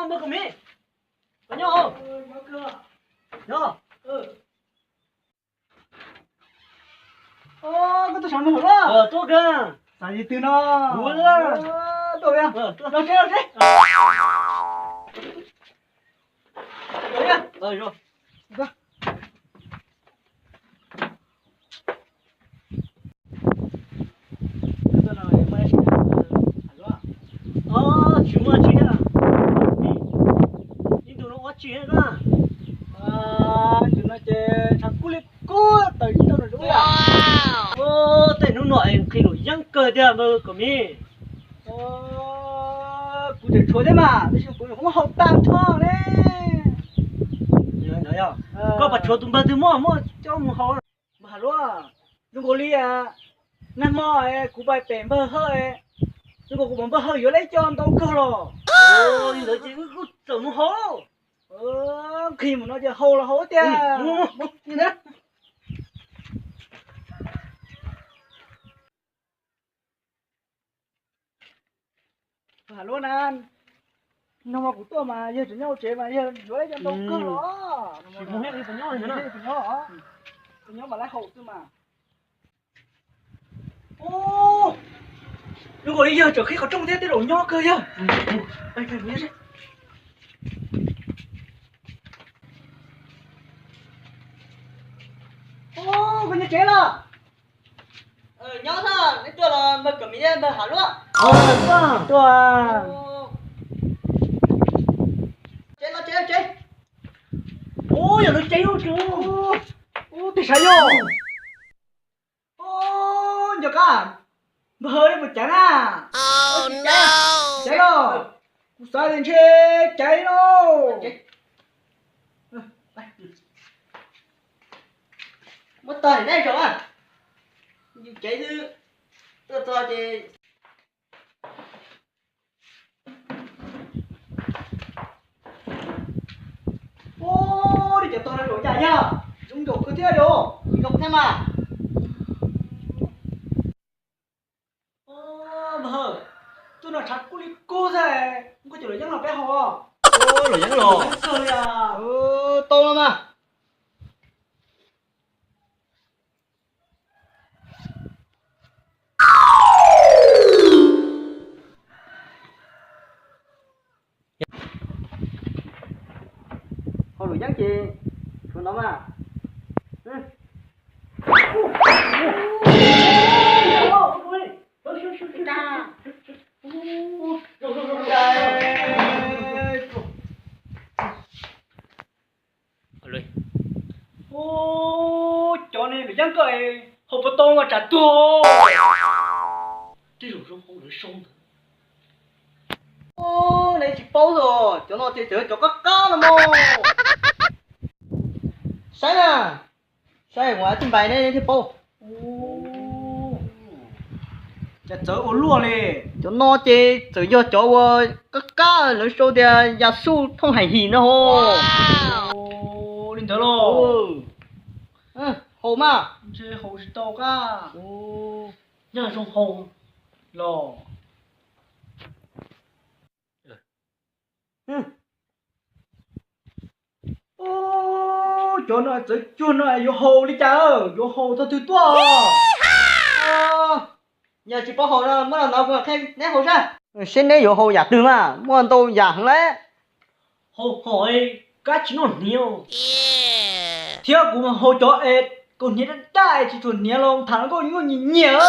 bơ cùng đi. Có nhau. Mở cửa. Nhau. Cái tôi sống được đó. Tốt cơ. Sao gì từ nó? Ủa. Tôi à? Tốt. Đâu thế? Rồi nha. Rồi. Vâng. Tôi nói mới xin Chúng mà chị à. Nhưng tụi nó quá chị hết á. chúng nó chơi thằng cú lít cú tới đâu rồi đúng à? Tại nó nói khi nó giăng cơ ra bơ cùng đi. Cụ thể thôi đấy mà, nói chung cũng không học tạm thôi đấy. Nói à? Có bà chúa tụi bà từ mua cho một họ. Mà luôn, chúng cô li à, năm mò ấy, cụ bài bền bơ hơi, chúng cô cũng bơ hơi vô lấy cho anh tao cơ rồi. Nhưng đó chị cứ tưởng một họ. Khi mà nó chơi hô là hố tia. Như thế. Mà luôn anh, nó mà của tôi mà giờ chúng nhau chế mà giờ vô lấy cho anh tao cơ rồi. Chỉ muốn hết đi phải nhau thế nào? Chúng nhau mà lấy hậu tôi mà. Đúng rồi giờ trước khi có trông thế cái đồ nho cơ giờ. Đây nghe đấy. Có như chế là. nhớ sao đến chỗ là mà cầm miếng mà hả luôn Vâng. Tôi à. chế nó chế Giờ nó cháy đâu chứ. Thì sao vô? Nhớ cả. Mà hơi đấy một chán à. Cháy rồi. Sao đến chế cháy đâu. mất tay đây rồi à chế chứ tôi thì Đi cho tôi là đổ chạy nhá. Chúng đổ cứ thế đồ. đục thêm mà Mà hơi. Tôi nói chắc cô rồi. Không có chỗ đấy chắc là bé hò. Rồi vẫn lò. Sơi à. to lắm mà Hồi đủ nhắn chị. Còn đó mà. Cho nên là nhắn cười. Không có to mà trả to. Cái đồ rong không được sông. này chỉ bao rồi cho nó chơi cho các cá lắm mô sai nè sai ngoài trình bày này thì bao Chả chớ ổ lùa lì. cho nó chơi cho các cá lớn sâu thì gia su không hay gì nữa hồ Linh thở lô. hồ mà Chơi hồ sĩ tàu ca. Nhờ rong hồng. Lò. Cho nó chơi cho nó vô hồ đi cha ơi. Vô hồ tao thứ to. nhà chỉ bao hồ đó mới là nó vừa thêm nét hồ ra xin đấy vô hồ giả từ mà muốn tôi giả hẳn đấy Hồ hỏi cá chỉ nó nhiều. Thiếu cũng mà hồ cho ếch. Còn nhớ đến đại chỉ thuần nhớ lòng thằng có những con nhìn nhiều.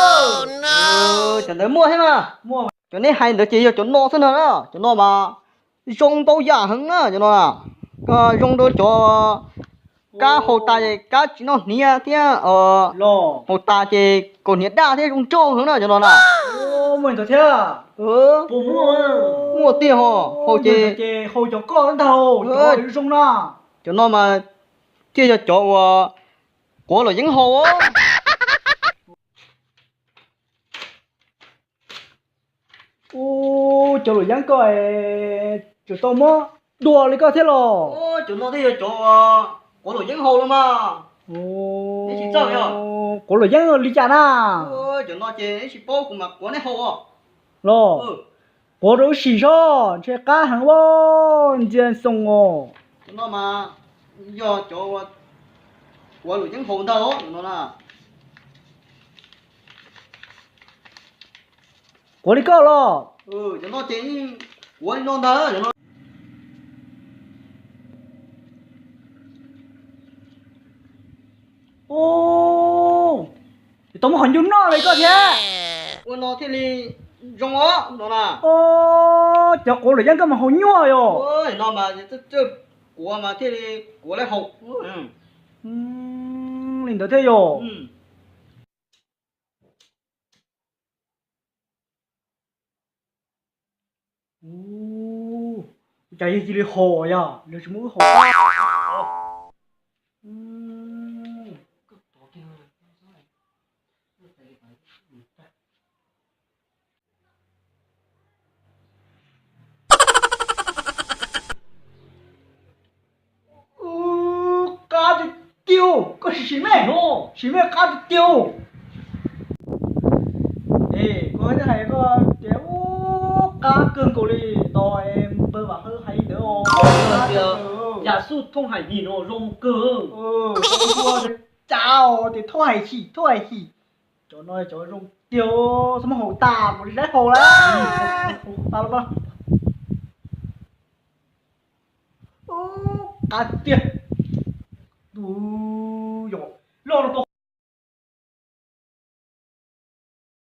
chẳng tới mua thế mà Mua cho nên hay được chỉ cho nó thế nào đó cho nó mà dùng tôi giả hứng á cho nó à dùng tôi cho cá hồ tài cá chỉ nó nia thế lò. hồ tài thì còn hiện đa thế dùng trâu hứng nào cho nó nào Mình thật thế à? Bố mua. mua tiền hồ hồ Mình chỉ hồ cho con đầu. Cho nó dùng nào. cho nó mà chia cho chỗ của là những hồ á Cho lũ giang coi cho tao mơ đùa lấy có thế lò. cho nó thì chỗ của là những hồ luôn mà Thế chỉ sao nhở? Có lũ giang lý chả na. cho nó chỉ chỉ bao của mà của này hồ à Lò. có đồ xì cho chơi cá hàng bông trên sông ngô cho nó mà do cho của lũ những hồn đâu nó là có đi câu lo cho nó chỉ của nó đó cho nó ô tao muốn dùng nó vậy có thế của nó thì đi rong ó nó là ô cho cô là dân cái mà hồn nhua rồi ôi nó mà chứ của mà thì đi của lại hộp linh được thế rồi ô chạy gì đi hồ ya lấy chúng mũi hồ cá thì tiêu có xí mẹ cá thì tiêu ê có cái này có kiểu cá cưng cổ đi to em bơ vào hơi hay nữa không giả sử thông hải gì nó rong cơ con thì chào thì thôi hì cho nó cho rong tiêu xong hồ tà một cái hồ lá tao nó cá tiền đủ rồi lo nó